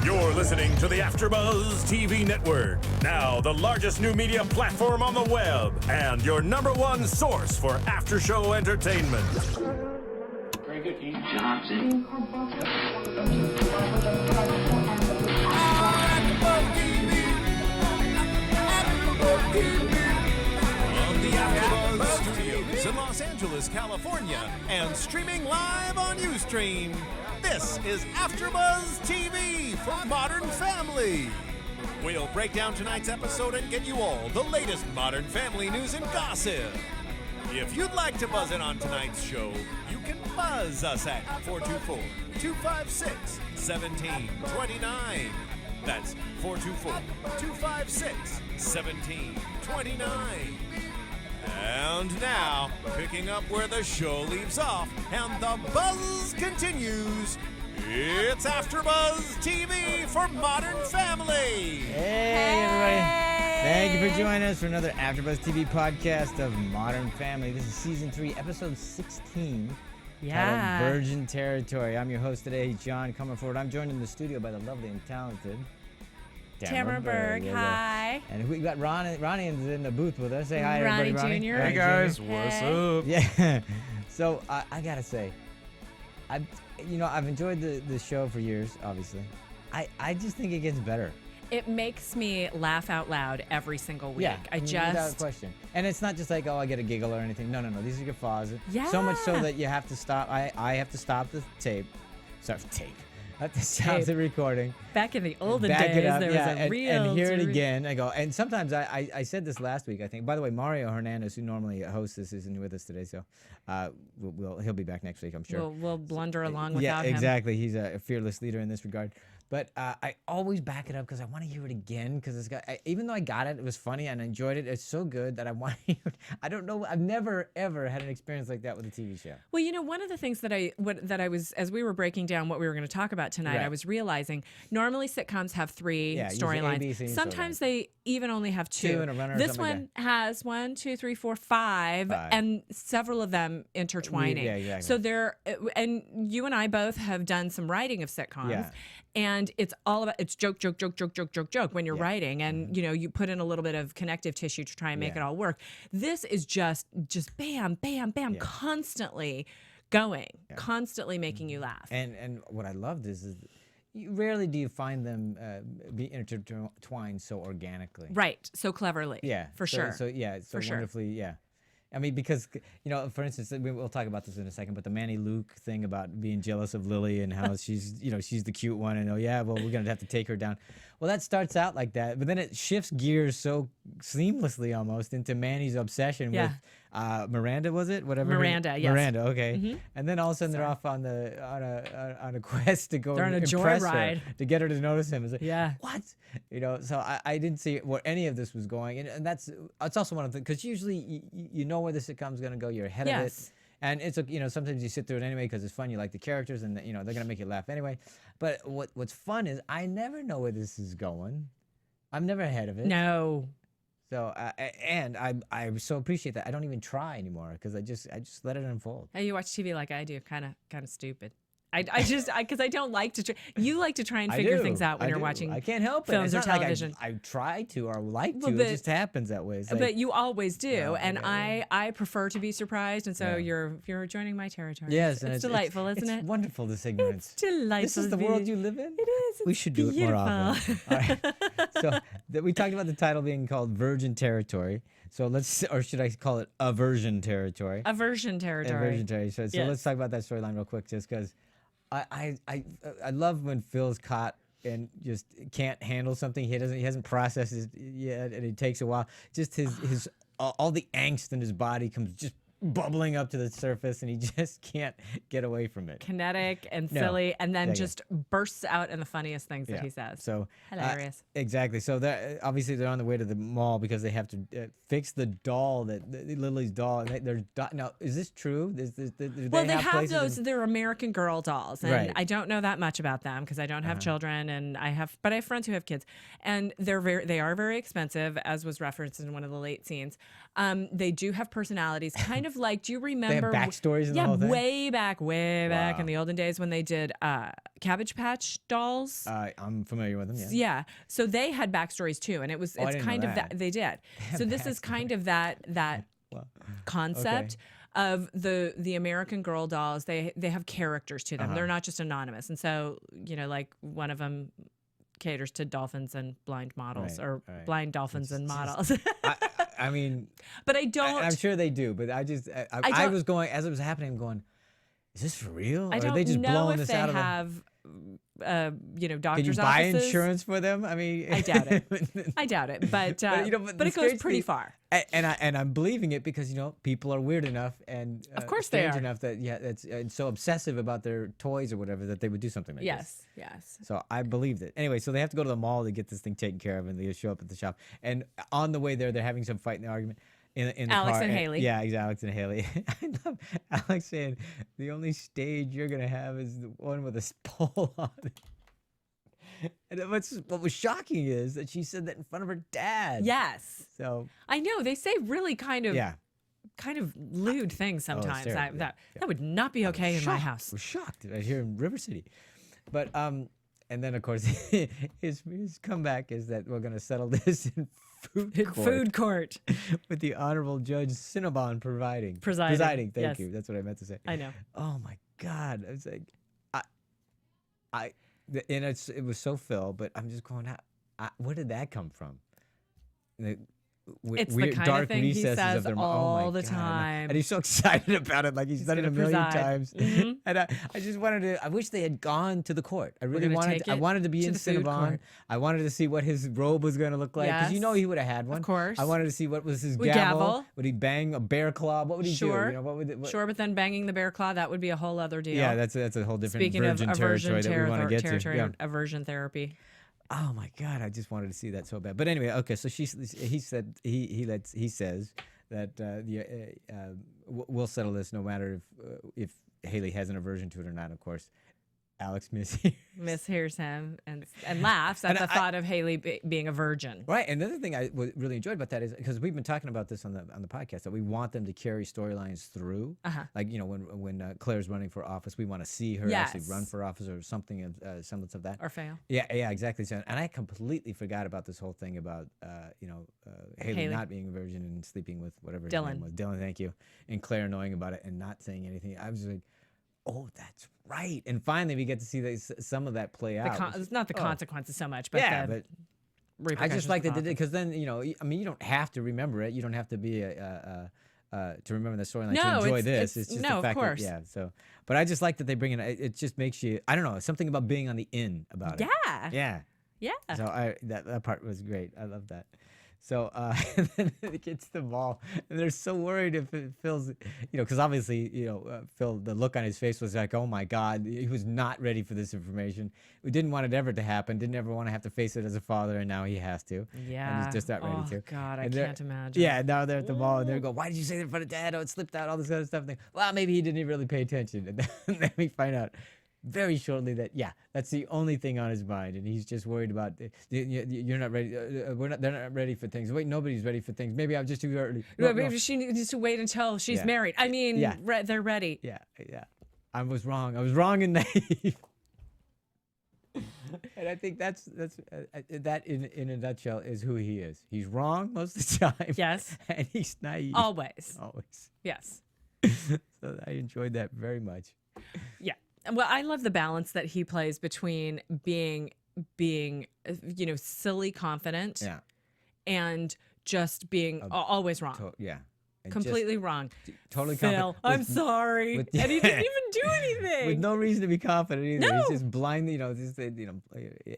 You're listening to the AFTERBUZZ TV Network, now the largest new media platform on the web, and your #1 source for after-show entertainment. Very good, Ian Johnson. From the AFTERBUZZ Studios in Los Angeles, California, and streaming live on Ustream, this is AFTERBUZZ TV for Modern Family. We'll break down tonight's episode and get you all the latest Modern Family news and gossip. If you'd like to buzz in on tonight's show, you can buzz us at 424-256-1729. That's 424-256-1729. And now, picking up where the show leaves off and the buzz continues, it's AFTERBUZZ TV for Modern Family. Hey, everybody. Thank you for joining us for another AFTERBUZZ TV podcast of Modern Family. This is Season 3, Episode 16, titled Virgin Territory. I'm your host today, John Comerford. I'm joined in the studio by the lovely and talented Tamara Berg. Hi. And we got Ronnie in the booth with us. Say hi, Ronnie everybody. Jr. Ronnie Hey guys, Jr. what's Hey. up? Yeah. So I gotta say, I've enjoyed the show for years. Obviously, I just think it gets better. It makes me laugh out loud every single week. Yeah, without I question. And it's not just like, oh, I get a giggle or anything. No. These are guffaws. Yeah. So much so that you have to stop. I have to stop the tape. Sorry, tape. I have to stop the recording. Back in the olden Back days, it up, there was a reel. and hear it again. I go, and sometimes I said this last week, I think. By the way, Mario Hernandez, who normally hosts this, isn't with us today, so he'll be back next week, I'm sure. We'll blunder along without Yeah, him. exactly. He's a fearless leader in this regard. But I always back it up because I want to hear it again. Because even though I got it, it was funny and I enjoyed it. It's so good that I want to hear it. I don't know. I've never ever had an experience like that with a TV show. Well, one of the things that I was, as we were breaking down what we were going to talk about tonight, Right. I was realizing normally sitcoms have three Yeah, usually storylines. ABC Sometimes storylines. they even only have two. and a runner or This something like one has 1, 2, 3, 4, 5, and several of them intertwining. Yeah, exactly. So and you and I both have done some writing of sitcoms. Yeah. And it's all about, it's joke when you're writing, and you put in a little bit of connective tissue to try and make it all work. This is just bam, bam, bam, constantly going, constantly making you laugh. And what I loved is rarely do you find them be intertwined so organically. Right, so cleverly. Yeah, for so, sure. So for sure. Wonderfully, yeah. I mean, because, for instance, we'll talk about this in a second, but the Manny Luke thing about being jealous of Lily and how she's the cute one, and we're going to have to take her down. Well, that starts out like that, but then it shifts gears so seamlessly almost into Manny's obsession with Miranda, was it? Whatever. Miranda, yes. Miranda, okay. Mm-hmm. And then all of a sudden they're off on a quest to go and impress her, to get her to notice him. It's like, what? So I didn't see where any of this was going, and it's also one of the, because usually you know where the sitcom's going to go, you're ahead of it. And it's sometimes you sit through it anyway because it's fun. You like the characters, and they're gonna make you laugh anyway. But what's fun is I never know where this is going. I'm never ahead of it. No. So and I so appreciate that. I don't even try anymore because I just let it unfold. Hey, you watch TV like I do, kind of stupid. Because I don't like to. You like to try and figure things out when you're watching. I can't help it. Films It's or not television. Like I try to or like to. But It just happens that way. It's like, but you always do, and I prefer to be surprised, and so you're joining my territory. Yes, it's delightful, isn't it? It's wonderful, this ignorance. It's delightful. This is the world you live in? It is. We should do it more often. All right. So we talked about the title being called Virgin Territory. So or should I call it Aversion Territory? Aversion Territory. Aversion Territory. So let's talk about that storyline real quick, just because I love when Phil's caught and just can't handle something. He hasn't processed it yet, and it takes a while. Just his all the angst in his body comes just bubbling up to the surface, and he just can't get away from it. Kinetic and silly, and then just bursts out in the funniest things that he says. So hilarious. Exactly. So obviously they're on the way to the mall because they have to fix the doll, Lily's doll. And now, is this true? They have those. They're American Girl dolls, and I don't know that much about them because I don't have children, and but I have friends who have kids, and they are very expensive, as was referenced in one of the late scenes. They do have personalities, kind of like, do you remember? They have backstories in the whole thing? way back in the olden days when they did Cabbage Patch Dolls. I'm familiar with them, yeah. Yeah. So they had backstories too, and it's kind of that. They did. So this is kind of that concept. Okay. Of the American Girl dolls, they have characters to them. They're not just anonymous. And so, like one of them caters to dolphins and blind models, blind dolphins and models. I mean, but I don't. I'm sure they do, but I was going, as it was happening, I'm going, is this for real? I Or don't are they just know blowing if this they out of have, doctor's Can you buy offices. insurance for them? I mean, I doubt it. I doubt it. But but it goes pretty far. And I'm believing it because people are weird enough and of course they strange are enough that it's so obsessive about their toys or whatever that they would do something like this. Yes. So I believed it. Anyway, so they have to go to the mall to get this thing taken care of, and they show up at the shop. And on the way there, they're having some fight in the argument. In the Alex car. and Haley. Yeah, exactly. Alex and Haley. I love Alex saying the only stage you're gonna have is the one with a pole on it. And what was shocking is that she said that in front of her dad. Yes. So I know they say really kind of lewd things sometimes. That would not be okay in my house. I was shocked right here in River City. But and then of course his comeback is that we're gonna settle this in food court with the Honorable Judge Cinnabon presiding. Thank you. That's what I meant to say. I know. Oh my God! I was like, and it was so Phil, but I'm just going, where did that come from? It's weird, the kind dark of thing he recesses says of their all the God. time. And he's so excited about it, like he's done it a million times. Mm-hmm. And I just wanted to. I wish they had gone to the court. I really wanted. I wanted to be in Cinnabon. I wanted to see what his robe was going to look like because he would have had one. Of course. I wanted to see what was his gavel. Would he bang a bear claw? What would he do? Sure, but then banging the bear claw, that would be a whole other deal. Yeah, that's a whole different Speaking virgin of territory that we want to get to. Yeah. Aversion therapy. Oh my God! I just wanted to see that so bad. But anyway, okay. So he says that we'll settle this no matter if Haley has an aversion to it or not. Of course, Alex mishears him and laughs at the thought of Haley being a virgin. Right. And the other thing I really enjoyed about that is because we've been talking about this on the podcast that we want them to carry storylines through. Like when Claire's running for office, we want to see her actually run for office or something of semblance of that. Or fail. Yeah, exactly. So, and I completely forgot about this whole thing about Haley not being a virgin and sleeping with whatever his name was. Dylan, thank you. And Claire knowing about it and not saying anything. I was like, oh, that's right. And finally, we get to see some of that play out. It's not the consequences so much, but but I just like that they did because then you don't have to remember it. You don't have to be to remember the storyline to enjoy this. It's just the fact that So, but I just like that they bring in. It just makes you. I don't know, something about being on the in about it. Yeah. So that part was great. I love that. So and then it gets to the mall, and they're so worried if it Phil's, because obviously, Phil, the look on his face was like, oh my God, he was not ready for this information. We didn't want it ever to happen, didn't ever want to have to face it as a father, and now he has to. Yeah. And he's just not ready to. Oh God, I can't imagine. Yeah, now they're at the mall, and they're going, why did you say that in front of Dad? Oh, it slipped out, all this other stuff. Well, maybe he didn't really pay attention. And then we find out very shortly that that's the only thing on his mind, and he's just worried about you're not ready. They're not ready for things. Wait, nobody's ready for things. Maybe I'm just too early. Maybe she needs to wait until she's married. I mean, they're ready. Yeah. I was wrong. I was wrong and naive. And I think that's that in a nutshell is who he is. He's wrong most of the time. Yes. And he's naive. Always. Yes. So I enjoyed that very much. Yeah. Well, I love the balance that he plays between being silly confident and just being always wrong. And completely wrong. Totally Phil, I'm sorry. And he didn't even do anything. With no reason to be confident either. No. He's just blind,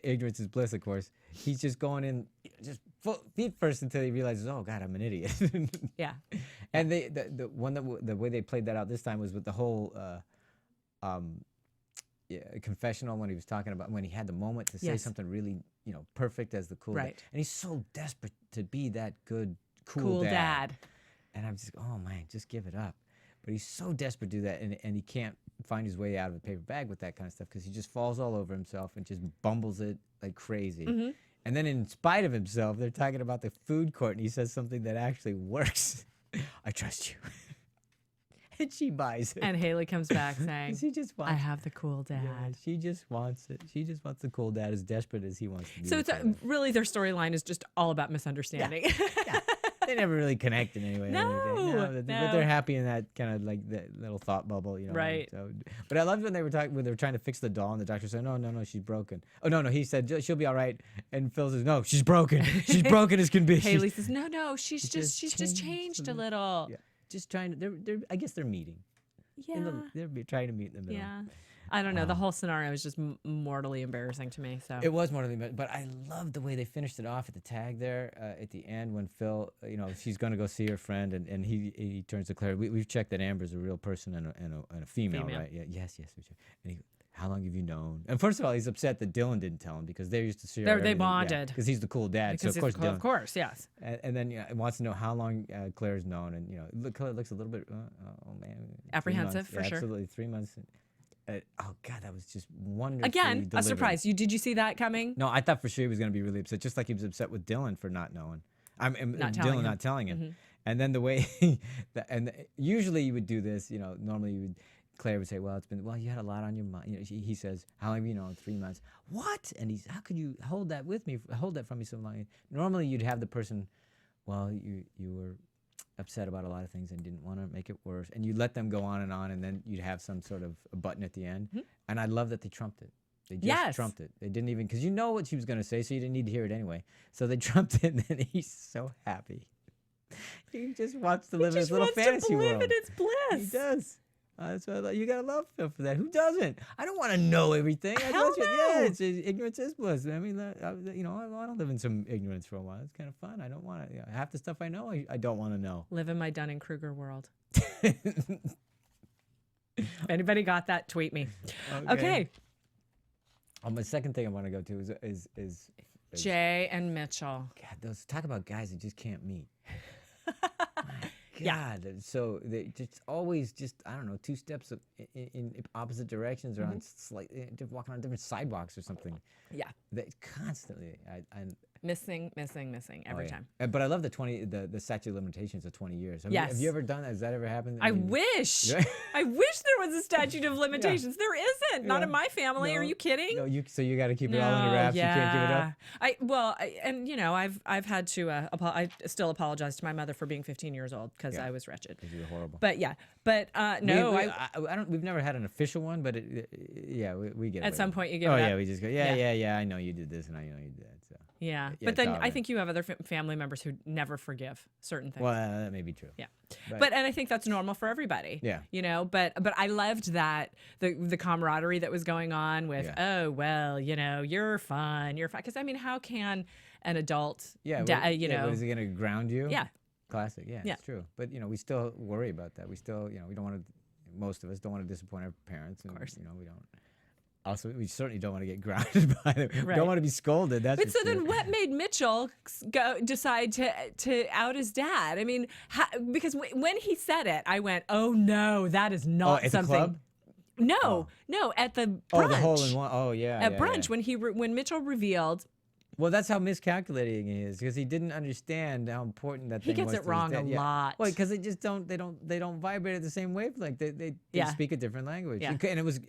ignorance is bliss, of course. He's just going in just feet first until he realizes, oh God, I'm an idiot. Yeah. And the way they played that out this time was with the whole confessional when he was talking about when he had the moment to say something really perfect as the cool dad. And he's so desperate to be that good cool dad. And I'm just oh man, just give it up. But he's so desperate to do that, and he can't find his way out of a paper bag with that kind of stuff because he just falls all over himself and just bumbles it like crazy. And then in spite of himself, they're talking about the food court, and he says something that actually works. I trust you. And she buys it. And Haley comes back saying, she just wants I have the cool dad. Yeah, she just wants it. She just wants the cool dad as desperate as he wants to be. So it's really their storyline is just all about misunderstanding. Yeah. They never really connect in any way. No. But they're happy in that kind of like that little thought bubble, you know. Right. So, but I loved when they were trying to fix the doll, and the doctor said, no, she's broken. Oh no, he said she'll be all right, and Phil says, no, she's broken. She's broken as can be. Haley says, no, she's just changed a little. Yeah. Just trying to. I guess they're meeting. Yeah. They're trying to meet in the middle. Yeah. I don't know. The whole scenario is just mortally embarrassing to me. So it was mortally, but I love the way they finished it off at the tag there at the end when Phil, she's going to go see her friend, and he turns to Claire. We've checked that Amber's a real person and a female, right? Yeah. Yes. We checked. And he, how long have you known? And first of all, he's upset that Dylan didn't tell him because they used to share. They bonded because he's the cool dad. Because so of course, Dylan. Of course, yes. And then wants to know how long Claire's known, and Claire looks a little bit, oh man, apprehensive for sure. Absolutely, 3 months. Oh God, that was just wonderful. Again, a surprise. Did you see that coming? No, I thought for sure he was going to be really upset, just like he was upset with Dylan for not knowing. Dylan not telling him. Mm-hmm. And then the way, usually you would do this, normally Claire would say, well, you had a lot on your mind. He says, how long have you known? 3 months. What? And how could you hold that from me so long? Normally you'd have the person, well, you were upset about a lot of things and didn't want to make it worse. And you let them go on, and then you'd have some sort of a button at the end. Mm-hmm. And I love that they trumped it. They just trumped it. They didn't even, because you know what she was going to say, so you didn't need to hear it anyway. So they trumped it, and then he's so happy. He just wants to live in his little fantasy world. He just wants to live in his bliss. He does. So you gotta love Phil for that. Who doesn't? I don't want to know everything. Hell no. Yeah, ignorance is bliss. I mean, I want to live in some ignorance for a while. It's kind of fun. I don't want to. Half the stuff I know, I don't want to know. Live in my Dunning-Kruger world. If anybody got that, tweet me. Okay. My second thing I want to go to is Jay and Mitchell. God, talk about guys that just can't meet. God, so they just always I don't know, 2 steps in opposite directions or on just walking on different sidewalks or something. Yeah. They constantly, missing every time. But I love the statute of limitations of 20 years. Have you ever done that? Has that ever happened? I wish. I wish there was a statute of limitations. Yeah. There isn't. Not in my family. No, are you kidding? No, so you got to keep it all in the wraps. Yeah. You can't give it up. I've had to. I still apologize to my mother for being 15 years old because I was wretched. You were horrible. But no, we've never had an official one, but we get it. At some point you give it up. Oh yeah, we just go. Yeah. I know you did this, and I know you did that. So. Yeah, but then I think you have other family members who never forgive certain things. Well, that may be true. Yeah, but and I think that's normal for everybody. Yeah, but I loved that the camaraderie that was going on with oh well, you're fun, because I mean, how can an adult is it gonna ground you? Yeah, classic. Yeah, it's true. But we still worry about that. We still we don't want to. Most of us don't want to disappoint our parents. And, of course, we don't. Also, we certainly don't want to get grounded by them. Right. We don't want to be scolded. But so then what made Mitchell decide to out his dad? I mean, because when he said it, I went, oh, no, that is not at something. The club? No, at the brunch. Oh, the hole in one. Oh, yeah. At brunch, when Mitchell revealed. Well, that's how miscalculating he is, because he didn't understand how important that thing was. He gets it wrong a lot. Well, because they just don't vibrate at the same wavelength. They speak a different language. Yeah. And it was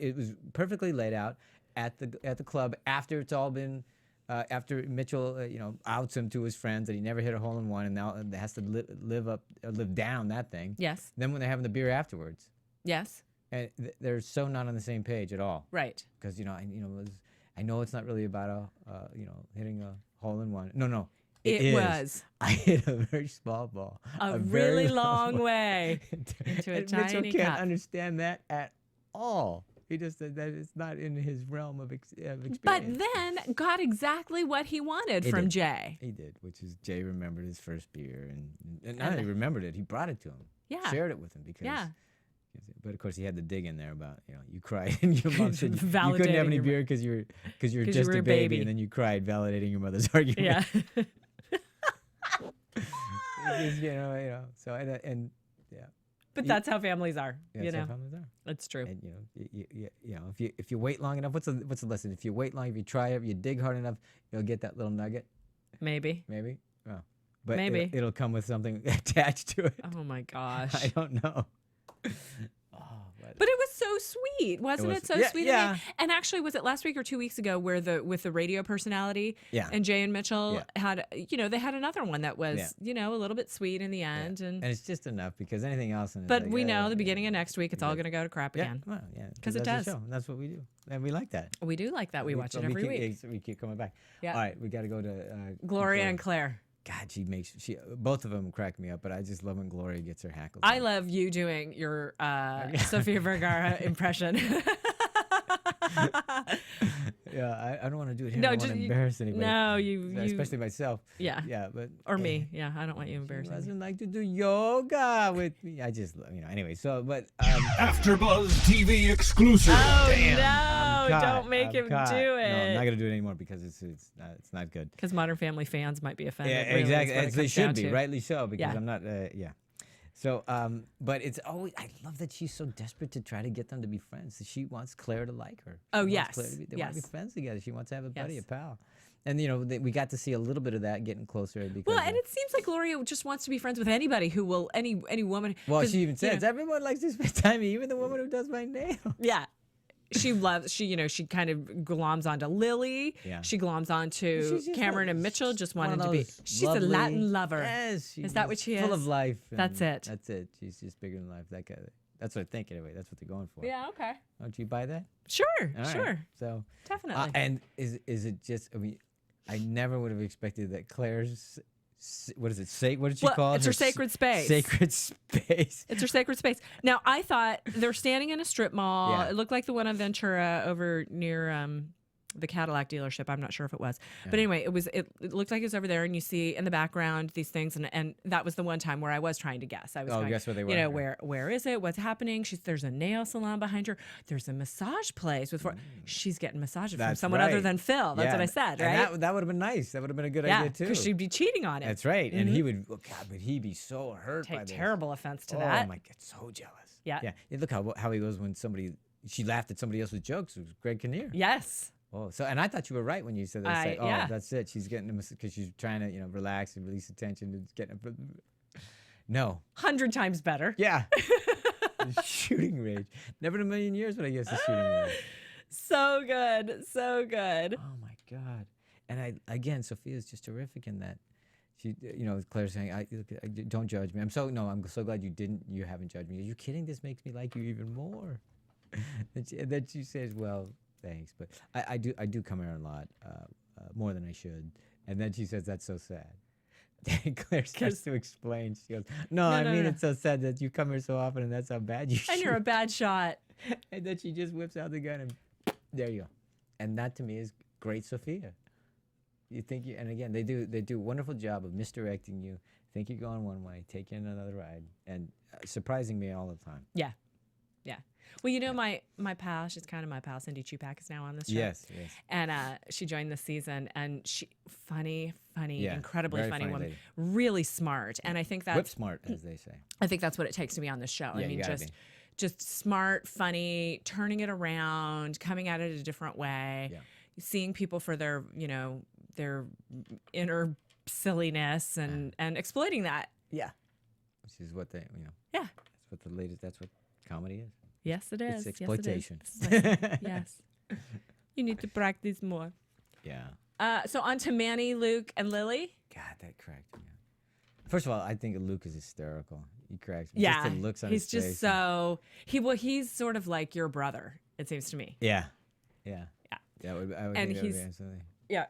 perfectly laid out at the club after it's all been after Mitchell outs him to his friends that he never hit a hole in one and now has to live down that thing. Yes. Then when they're having the beer afterwards. Yes. And they're so not on the same page at all. Right. Because I know it's not really about hitting a hole in one. No, it was. I hit a very small ball, a really long way into a tiny Mitchell can't cup. understand that at all. He just said that it's not in his realm of experience. But then got exactly what he wanted from Jay. He did, which is Jay remembered his first beer, and not only remembered it, he brought it to him. Yeah, shared it with him because. Yeah. But of course, he had the dig in there about you cried and your mom said you couldn't have any beer because you were just a baby, and then you cried, validating your mother's argument. Yeah. So and yeah. But that's how families are. Yeah, you that's know, how families are. it's true. And you know, if you wait long enough, what's the lesson? If you wait long, if you try it, if you dig hard enough, you'll get that little nugget. Maybe. Well, but Maybe. it'll come with something attached to it. Oh my gosh. I don't know. But it was so sweet, wasn't it? So sweet. Yeah. And actually, was it last week or 2 weeks ago where with the radio personality and Jay and Mitchell had, they had another one that was, a little bit sweet in the end. And it's just enough because anything else. But we know the beginning of next week, it's all going to go to crap again. Well, because it does. And that's what we do. And we like that. We do like that. We watch it every week. We keep coming back. Yeah. All right. We got to go to Gloria and Claire. God, both of them crack me up, but I just love when Gloria gets her hackles. I love you doing your Sofia Vergara impression. Yeah, I don't want to do it here. No, I don't want to embarrass anybody. No, you especially myself. Yeah. Yeah, but or me. Yeah, I don't want you embarrassing. She doesn't like to do yoga with me. I just, anyway. So, but AfterBuzz TV exclusive. Oh damn, no! Don't make him do it. No, I'm not gonna do it anymore because it's not good. Because Modern Family fans might be offended. Yeah, really, exactly. As they should be, rightly so. Because I'm not. So, but it's always, I love that she's so desperate to try to get them to be friends. She wants Claire to like her. Oh, yes. They want to be friends together. She wants to have a buddy, a pal. And, we got to see a little bit of that getting closer. Because and it seems like Gloria just wants to be friends with anybody who will, any woman. Well, she even says, everyone likes to spend time, even the woman who does my nails. Yeah. She kind of gloms onto Lily. Yeah. She gloms onto Cameron and Mitchell, just wanting to be. She's a Latin lover. Yes. Is that what she is? Full of life. That's it. That's it. She's just bigger than life. That's what I think anyway. That's what they're going for. Yeah, okay. Don't you buy that? Sure, All sure. Right. So definitely. And is it just, I never would have expected that Claire's, what is it? What did she call it? It's her sacred space. Sacred space. It's her sacred space. Now, I thought they're standing in a strip mall. Yeah. It looked like the one on Ventura over near the Cadillac dealership. I'm not sure if it was. Yeah. But anyway, it looked like it was over there, and you see in the background these things, and that was the one time where I was trying to guess. I was going, guess where they were. Where is it? What's happening? There's a nail salon behind her. There's a massage place with she's getting massages from someone other than Phil. That's what I said, right? And that would have been nice. That would have been a good idea too. Because she'd be cheating on it. That's right. And he would, but he'd be so hurt by this. Take terrible offense to that. Oh my God, so jealous. Yeah. Yeah. Look how he was when she laughed at somebody else's jokes. It was Greg Kinnear. Yes. Oh, and I thought you were right when you said that. That's it. She's getting because she's trying to, relax and release the tension and getting. No. 100 times better. Yeah. Shooting range. Never in a million years would I guess the shooting range. So good, so good. Oh my God! And Sophia's just terrific in that. She, Claire's saying, "Don't judge me." I'm so glad you haven't judged me. Are you kidding? This makes me like you even more. And then she says, "Well, thanks, but I do come here a lot, more than I should." And then she says, "That's so sad." And Claire starts to explain. She goes, "No, I mean it's so sad that you come here so often, and that's how bad you shoot." And you're a bad shot. And then she just whips out the gun, and there you go. And that to me is great, Sophia. You think and again they do a wonderful job of misdirecting you. Think you're going one way, take you on another ride, and surprising me all the time. Yeah. Well, my pal, she's kind of my pal, Cindy Chupak is now on this show. Yes. And she joined this season, and she funny, incredibly funny woman, lady. Really smart. And I think that's whip smart, as they say. I think that's what it takes to be on this show. Yeah, I mean, just smart, funny, turning it around, coming at it a different way, seeing people for their inner silliness and exploiting that. Yeah. Which is what they, Yeah. That's what comedy is. Yes, it is. It's exploitation. Yes. You need to practice more. Yeah. So on to Manny, Luke, and Lily. God, that cracked me up. First of all, I think Luke is hysterical. He cracks me. Yeah. Just the looks on his face. He's just so he's sort of like your brother, it seems to me. Yeah. Yeah, I would and think that would he's be absolutely. Yeah.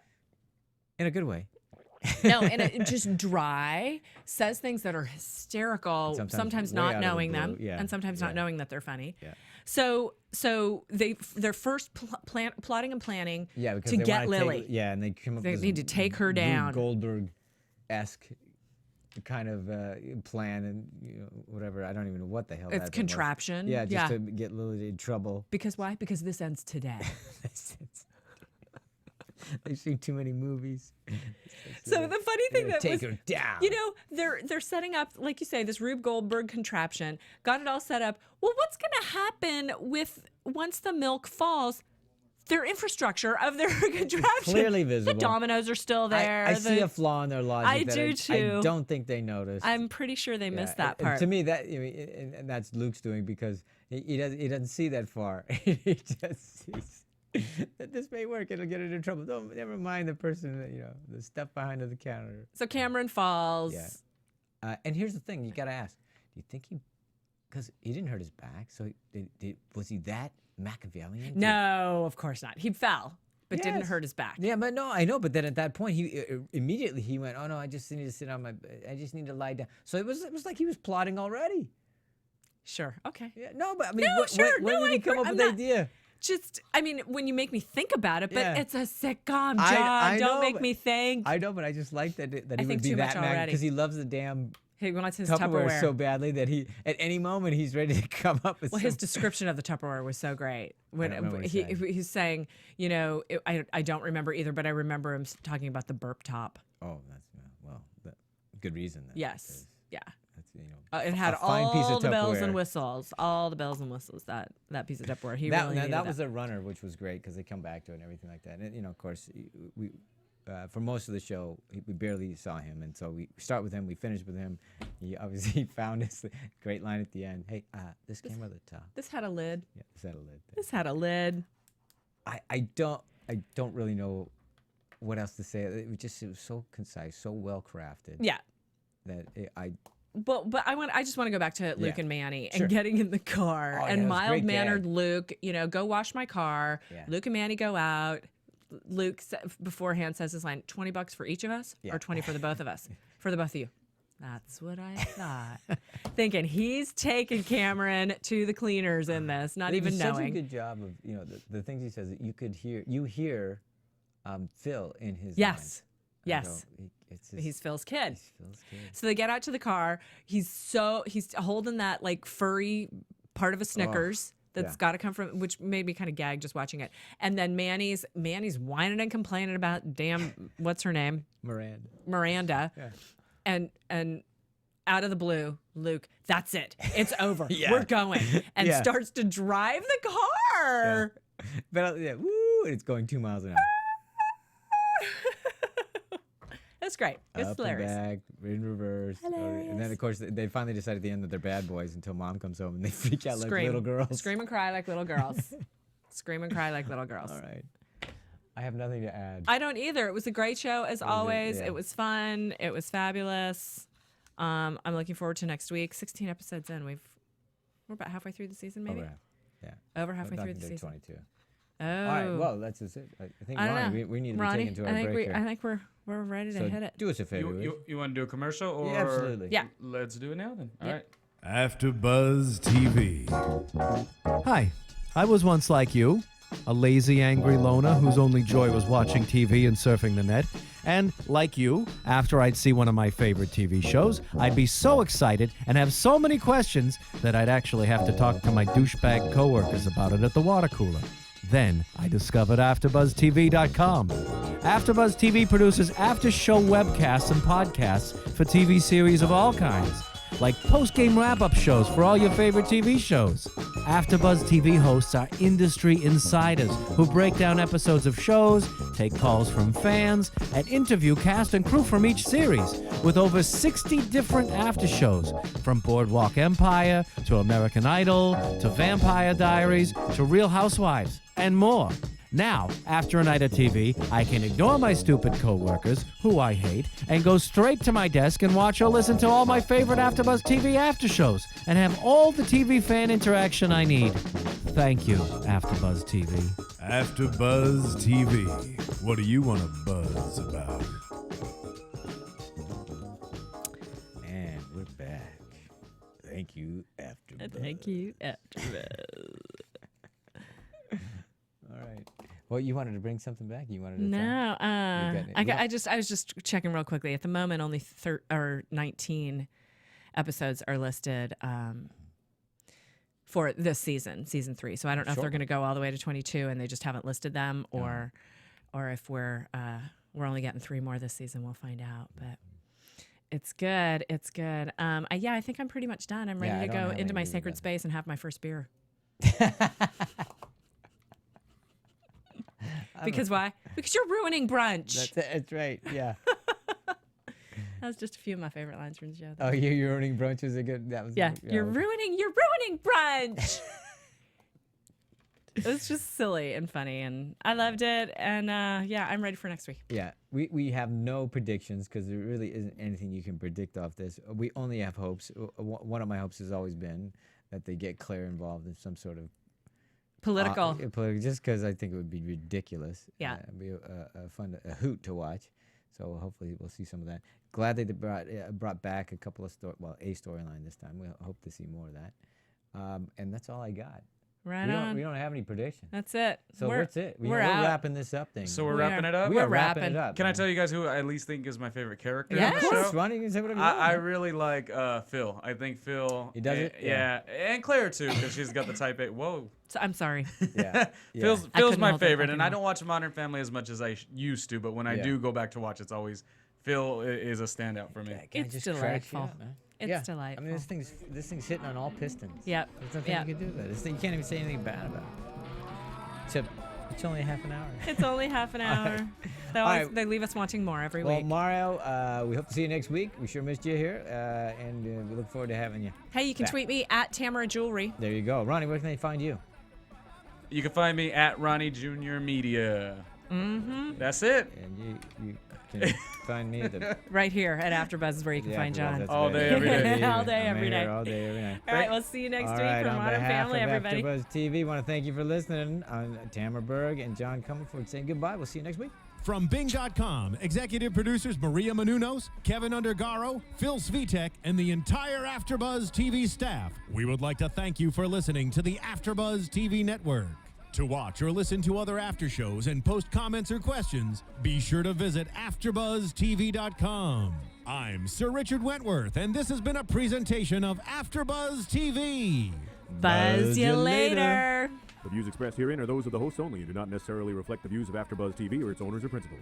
In a good way. No, and just dry, says things that are hysterical, sometimes not knowing them, and sometimes not knowing that they're funny. Yeah. So they're first plotting and planning to get Lily. And they come up They with need to take her down. Goldberg-esque kind of plan and whatever. I don't even know what the hell it's contraption. Yeah, just to get Lily in trouble. Because why? Because this ends today. They've seen too many movies. So the funny thing that take was, her down. you know, they're setting up, like you say, this Rube Goldberg contraption. Got it all set up. Well, what's going to happen with once the milk falls? Their infrastructure of their contraption. Clearly visible. The dominoes are still there. I see a flaw in their logic. I do too. I don't think they noticed. I'm pretty sure they missed that part. To me, that and that's Luke's doing because he doesn't see that far. He just sees that this may work. It'll get it in trouble. Never mind the person that, the stuff behind the counter. So Cameron falls. Yeah. And here's the thing: you got to ask. Do you think because he didn't hurt his back? So was he that Machiavellian? No, of course not. He fell, but didn't hurt his back. Yeah, but no, I know. But then at that point, he immediately went, "Oh no, I just need to sit on my. I just need to lie down." So it was like he was plotting already. Sure. Okay. Yeah. No, but I mean, sure. when did he come up with the idea? Just, I mean, when you make me think about it, but it's a sitcom, John. I Don't know, make me think. I know, but I just like that he would be too that much mad already. because he loves the damn. He wants his Tupperware Tupperware so badly that he, at any moment, he's ready to come up with. Well, his description of the Tupperware was so great. When he's saying, I don't remember either, but I remember him talking about the burp top. Oh, good reason. Then, yes, yeah. That's, it had fine piece all of the bells Tupperware. and whistles, all the bells and whistles. That piece of Tupperware. That was a runner, which was great because they come back to it and everything like that. And of course, we. For most of the show, we barely saw him, and so we start with him, we finish with him. He obviously found his great line at the end. Hey, this came with a top. This had a lid. Yeah, this had a lid. This had a lid. I don't really know what else to say. It was so concise, so well crafted. Yeah. But I just want to go back to Luke and Manny and getting in the car and mild-mannered Luke. Go wash my car. Yeah. Luke and Manny go out. Luke beforehand says his line, $20 for each of us or 20 for the both of us? For the both of you. That's what I thought. Thinking he's taking Cameron to the cleaners in this, not even knowing. Such a good job of, the things he says that you hear Phil in his Yes. lines. Yes. He's Phil's kid. So they get out to the car. He's holding that like furry part of a Snickers. That's got to come from, which made me kind of gag just watching it. And then Manny's whining and complaining about what's her name? Miranda. Yeah. And out of the blue, Luke, that's it. It's over. We're going. And starts to drive the car. Yeah. But woo, it's going 2 miles an hour. That's great. It's Up hilarious. And back, in reverse. Hilarious. And then, of course, they finally decide at the end that they're bad boys until mom comes home and they freak out like little girls. Scream and cry like little girls. Scream and cry like little girls. All right. I have nothing to add. I don't either. It was a great show, as always. It was fun. It was fabulous. I'm looking forward to next week. 16 episodes in. We're about halfway through the season, maybe? Over halfway through the season. 22. Oh. All right. Well, that's just it. I think, Ronnie, we need to be taken to our break here. I think we're ready to hit it. Do us a favor. You want to do a commercial? Or yeah, absolutely. Yeah. Let's do it now then. All right. AfterBuzz TV. Hi, I was once like you, a lazy, angry loner whose only joy was watching TV and surfing the net. And, like you, after I'd see one of my favorite TV shows, I'd be so excited and have so many questions that I'd actually have to talk to my douchebag coworkers about it at the water cooler. Then I discovered AfterBuzzTV.com. AfterBuzz TV produces after-show webcasts and podcasts for TV series of all kinds, like post-game wrap-up shows for all your favorite TV shows. AfterBuzz TV hosts are industry insiders who break down episodes of shows, take calls from fans, and interview cast and crew from each series, with over 60 different after shows, from Boardwalk Empire to American Idol to Vampire Diaries to Real Housewives, and more. Now, after a night of TV, I can ignore my stupid coworkers, who I hate, and go straight to my desk and watch or listen to all my favorite AfterBuzz TV after shows, and have all the TV fan interaction I need. Thank you, AfterBuzz TV. AfterBuzz TV. What do you want to buzz about? And we're back. Thank you, AfterBuzz. Thank you, AfterBuzz. All right. Well, you wanted to bring something back? You wanted to No, I was just checking real quickly. At the moment, only 19 episodes are listed for this season 3. So I don't know if they're going to go all the way to 22 and they just haven't listed them, or or if we're only getting 3 more this season. We'll find out, but. It's good. It's good. I think I'm pretty much done. I'm ready to go into my sacred space and have my first beer. Because why? Because you're ruining brunch. That's right. Yeah. That was just a few of my favorite lines from the show. Oh, you're ruining brunch is a good. That was. Yeah. You're ruining brunch. It was just silly and funny, and I loved it. And I'm ready for next week. Yeah, we have no predictions because there really isn't anything you can predict off this. We only have hopes. One of my hopes has always been that they get Claire involved in some sort of political, just because I think it would be ridiculous. Yeah, it'd be a hoot to watch. So hopefully we'll see some of that. Glad they brought back a couple of a storyline this time. We hope to see more of that. And that's all I got. Right we don't have any predictions. That's it. So that's it. We're wrapping this up thing. So we're wrapping it up? We are wrapping it up. Can I tell you guys who I at least think is my favorite character Yes. in the show? Ronnie, you can say whatever you I want. really like Phil. I think Phil... He does it? Yeah. And Claire, too, because she's got the type A... Whoa. So, I'm sorry. Yeah. Phil's couldn't my hold it. favorite, and I don't watch Modern Family as much as I used to, but when I do go back to watch, it's always... Phil is a standout for me. That guy It's just cracks you delightful. up, man. It's delightful. I mean, this thing's hitting on all pistons. Yep. There's nothing you can do about it. This thing, you can't even say anything bad about it. Except it's only half an hour. It's only half an hour. They leave us wanting more every Well, week. Mario, we hope to see you next week. We sure missed you here, and we look forward to having you. Hey, you can back. tweet me at Tamara Jewelry. There you go. Ronnie, where can they find you? You can find me at Ronnie Jr. Media. Mm-hmm. That's it. And you can find me at the... Right here at AfterBuzz is where you can find John. All day, every day. All day, every day. All day, every night. All right, we'll see you next week All right, for on Modern behalf Family, of everybody. AfterBuzz TV, want to thank you for listening. Tamara Berg and John Comerford saying goodbye. We'll see you next week. From Bing.com, executive producers Maria Menounos, Kevin Undergaro, Phil Svitek, and the entire AfterBuzz TV staff, we would like to thank you for listening to the AfterBuzz TV network. To watch or listen to other after shows and post comments or questions, be sure to visit AfterBuzzTV.com. I'm Sir Richard Wentworth, and this has been a presentation of AfterBuzz TV. Buzz you later. The views expressed herein are those of the hosts only and do not necessarily reflect the views of AfterBuzz TV or its owners or principals.